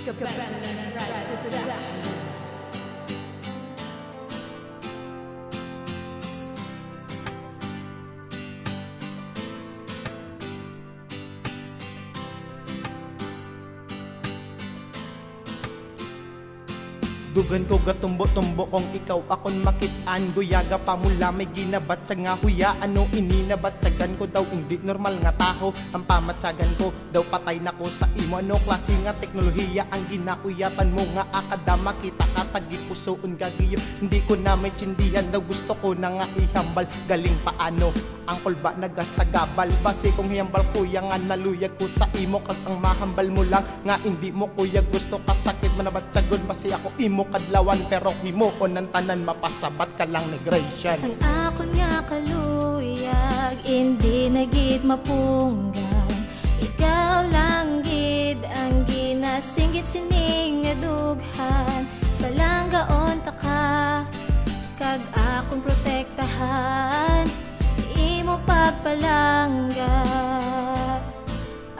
Gabanan Ride Production. Dugan ko gatumbo-tumbo kung ikaw akon makitaan. Guyaga pa mula may ginabatsa nga huya. Ano ininabatsagan ko daw hindi normal nga taho. Ang pamatsagan ko daw patay na ko sa imo. Ano klase nga teknolohiya ang ginakuyatan mo nga akada makita ka tagipusoon gagiyo. Hindi ko na may tsindihan daw gusto ko na nga ihambal. Galing paano ang kulba nagasagabal. Base kung hiyambal kuya nga naluyag ko sa imo. Kag ang mahambal mo lang nga hindi mo kuya gusto kasakit manabatsagon. Base ako imo kadlawan pero himo o ng tanan mapasabat ka lang negration. Ang akon nga kaluyag hindi na gid mapunggan. Ikaw lang gid ang ginasinggit sining nga dughan. Palanggaon ta ka kag akong protektahan. Imo pagpalangga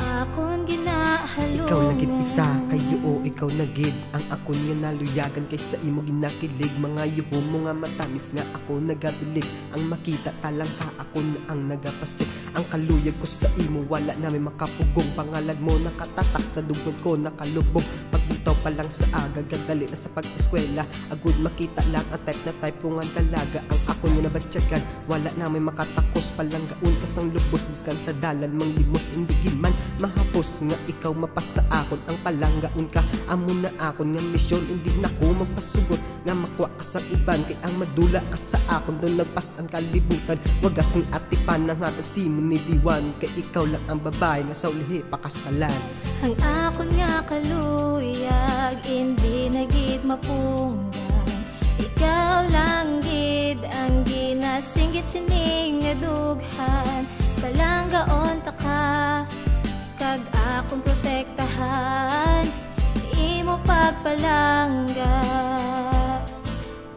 akon ginahalungan. Ikaw lagid isa kayo o ikaw nagid ang akon nga naluyagan kaysa imo ginakilig. Mga yuho mo nga matamis nga ako nagabilig. Ang makita talang ka ako na ang nagapasik. Ang kaluyag ko sa imo wala namin makapugong. Pangalan mo nakatatak sa dugod ko nakalubog. Pagbutaw pa lang sa aga gadali na sa pag-eskwela. Agud makita lang ang type na type ko nga dalaga. Ang ako nga nabatyagan wala namin makatakos. Palanggaon ka sang lubos biskan sa dalan mang limos. Hindi man mahapos nga ikaw mapasa akon. Ang palanggaon ka amo na akon nga misyon. Hindi na ko magpasugot nga makwa ka sa iban. Kay ang madula ka sa akon doon nagpasan kalibutan. Wagas ng atipan ng hatag simon ni Diwan. Kay ikaw lang ang babae nga sa ulihi pakasalan. Ang akon nga kaluyag hindi na gid mapunggan. Ikaw lang gid ang ginasinggit sining nga dughan. Palanggaon ta ka kag akong protektahan. Imo pagpalangga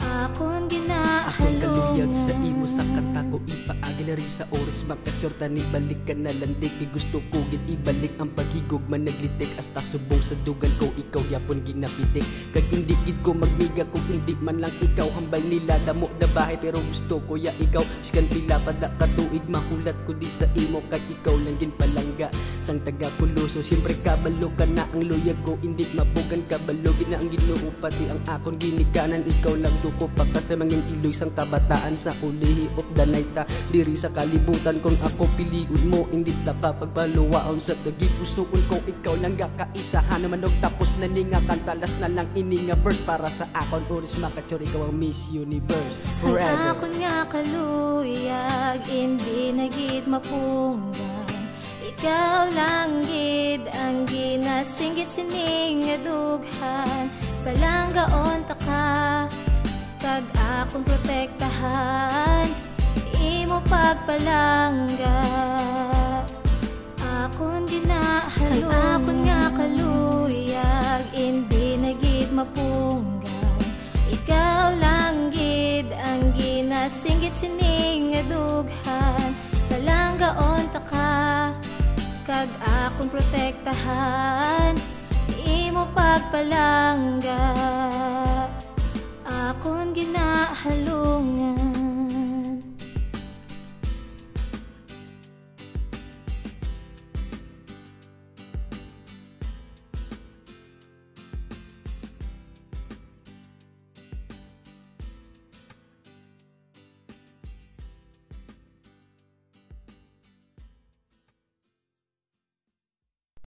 akon ginahalungan. Akong kaluyag sa imo sa kanta ko ipaagi na rin sa oras makatsorta ni balik ka na landik. Gusto ko gid ibalik ang paghigog man naglitik. Hasta subong sa dugan ko ikaw yapon ginapitik. Kag hindi gid ko magmiga kung hindi man lang ikaw. Hambal nila damo da bahay pero gusto ko ya ikaw. Biskan pila pada katuig makulat ko di sa imo. Kag ikaw lang gin palangga sang taga Kuloso. Siyempre kabalo ka na ang luyag ko hindi mapugan kabalo. Gina ang Ginoo pati ang akon ginikanan. Ikaw lang duko pakas na mangin iloy sang kabataan sa ulihi of the night ta. Diri sa kalibutan kung ako piliun mo hindi ta kapagbaluwaon sa tagipusoon ko. Ikaw lang gakaisahan naman og tapos na ninga kantalas na lang ini nga verse para sa akon oris makachor ikaw ang Miss Universe forever. Ang akon nga kaluyag hindi na gid mapunggan. Ikaw lang gid ang ginasinggit sining nga dughan. Palanggaon ta ka kag akong protektahan. Imo pagpalangga akon ginahalungan. Ang akon nga kaluyag hindi na gid mapunggan. Ikaw lang gid ang ginasinggit sining nga dughan. Palanggaon ta ka kag akong protektahan. Imo pagpalangga akon ginahalungan.